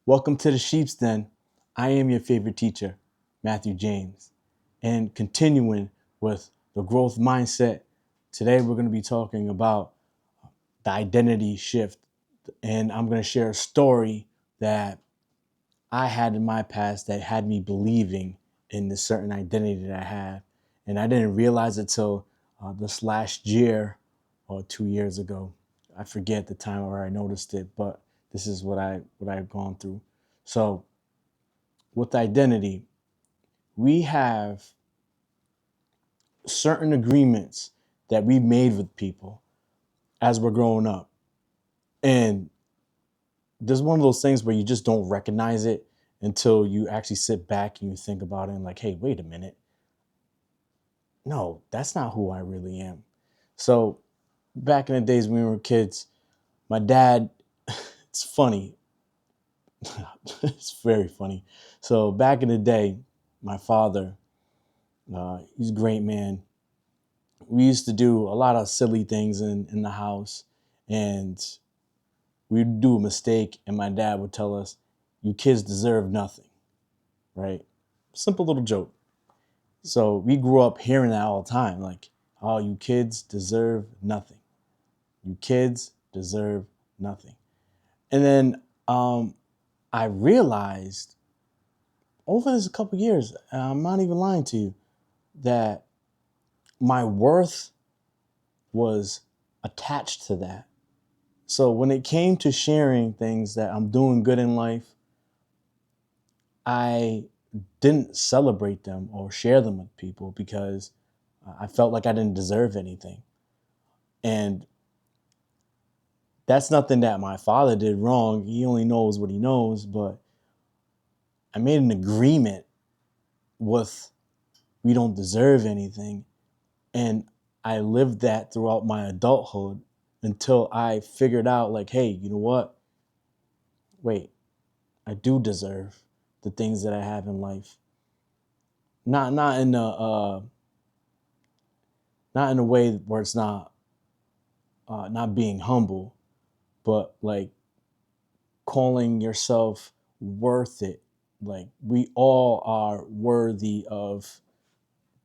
Welcome to the Sheep's Den. I am your favorite teacher, Matthew James. And continuing with the growth mindset, today we're going to be talking about the identity shift. And I'm going to share a story that I had in my past that had me believing in this certain identity that I have. And I didn't realize it till this last year or 2 years ago. I forget the time where I noticed it, but this is what I've gone through. So with identity, we have certain agreements that we made with people as we're growing up. And there's one of those things where you just don't recognize it until you actually sit back and you think about it and like, hey, wait a minute. No, that's not who I really am. So back in the days when we were kids, my dad, it's funny. It's very funny. So back in the day, my father, he's a great man. We used to do a lot of silly things in the house, and we'd do a mistake and my dad would tell us, you kids deserve nothing, right? Simple little joke. So we grew up hearing that all the time, like, oh, you kids deserve nothing. You kids deserve nothing. And then I realized over this couple of years, and I'm not even lying to you, that my worth was attached to that. So when it came to sharing things that I'm doing good in life, I didn't celebrate them or share them with people because I felt like I didn't deserve anything. And that's nothing that my father did wrong. He only knows what he knows, but I made an agreement with we don't deserve anything. And I lived that throughout my adulthood until I figured out, like, hey, you know what? Wait, I do deserve the things that I have in life. Not in a way where it's not being humble, but like calling yourself worth it. Like we all are worthy of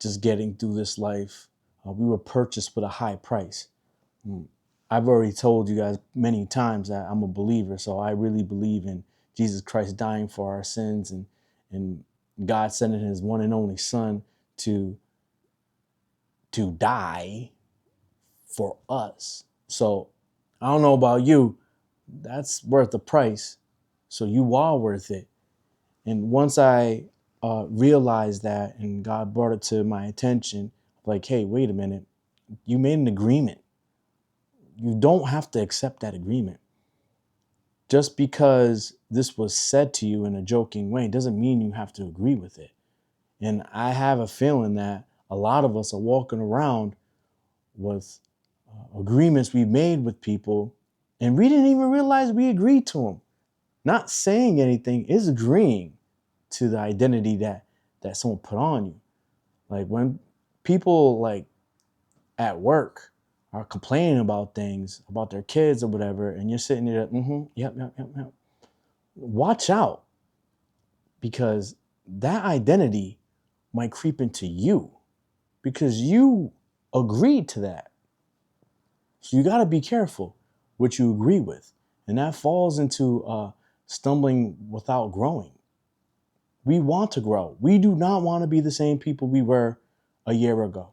just getting through this life. We were purchased with a high price. Mm. I've already told you guys many times that I'm a believer, so I really believe in Jesus Christ dying for our sins and God sending his one and only son to die for us. So I don't know about you, that's worth the price. So you are worth it. And once I realized that and God brought it to my attention, like, hey, wait a minute, you made an agreement. You don't have to accept that agreement. Just because this was said to you in a joking way doesn't mean you have to agree with it. And I have a feeling that a lot of us are walking around with agreements we made with people and we didn't even realize we agreed to them. Not saying anything is agreeing to the identity that someone put on you. Like when people like at work are complaining about things, about their kids or whatever, and you're sitting there, yep. Watch out, because that identity might creep into you because you agreed to that. So you got to be careful what you agree with. And that falls into stumbling without growing. We want to grow. We do not want to be the same people we were a year ago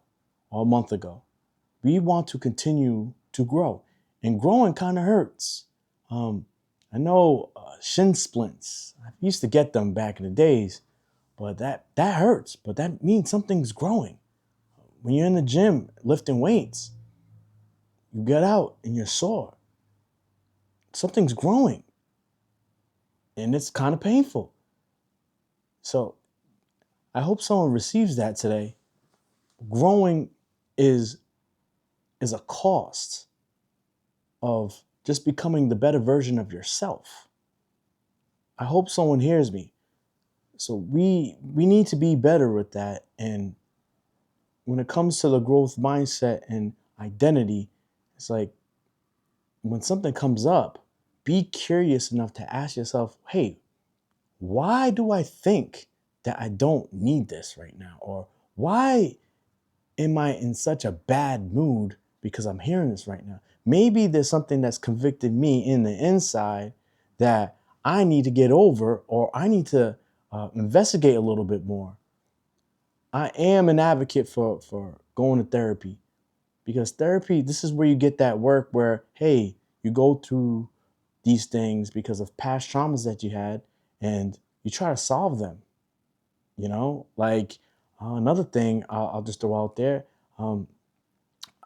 or a month ago. We want to continue to grow. And growing kind of hurts. I know shin splints. I used to get them back in the days, but that hurts. But that means something's growing. When you're in the gym lifting weights, you get out and you're sore. Something's growing, and it's kind of painful. So I hope someone receives that today. Growing is a cost of just becoming the better version of yourself. I hope someone hears me. So we need to be better with that. And when it comes to the growth mindset and identity, it's like when something comes up, be curious enough to ask yourself, hey, why do I think that I don't need this right now? Or why am I in such a bad mood because I'm hearing this right now? Maybe there's something that's convicted me in the inside that I need to get over, or I need to investigate a little bit more. I am an advocate for going to therapy, because therapy, this is where you get that work where, hey, you go through these things because of past traumas that you had, and you try to solve them. Like another thing I'll just throw out there. Um,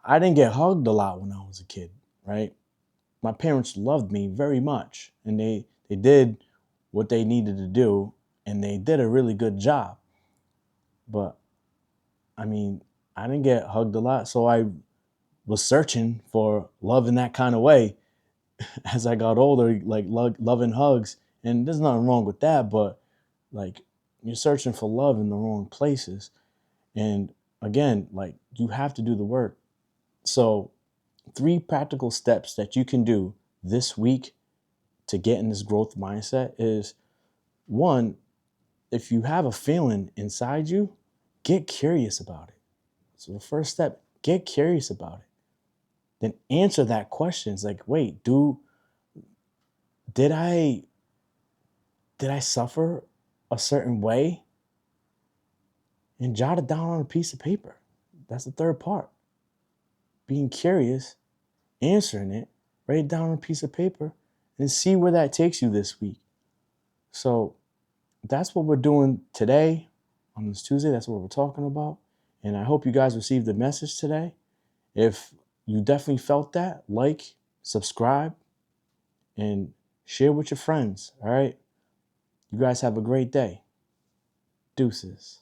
I didn't get hugged a lot when I was a kid, right? My parents loved me very much, and they did what they needed to do, and they did a really good job. But I mean, I didn't get hugged a lot, so I was searching for love in that kind of way as I got older, like loving hugs. And there's nothing wrong with that, but like, you're searching for love in the wrong places. And again, like, you have to do the work. So, 3 practical steps that you can do this week to get in this growth mindset is: one, if you have a feeling inside you, get curious about it. So, the first step, get curious about it. Then answer that question. It's like, wait, did I suffer a certain way? And jot it down on a piece of paper. That's the third part. Being curious, answering it, write it down on a piece of paper, and see where that takes you this week. So that's what we're doing today on this Tuesday. That's what we're talking about. And I hope you guys received the message today. If you definitely felt that, like, subscribe, and share with your friends. All right. You guys have a great day. Deuces.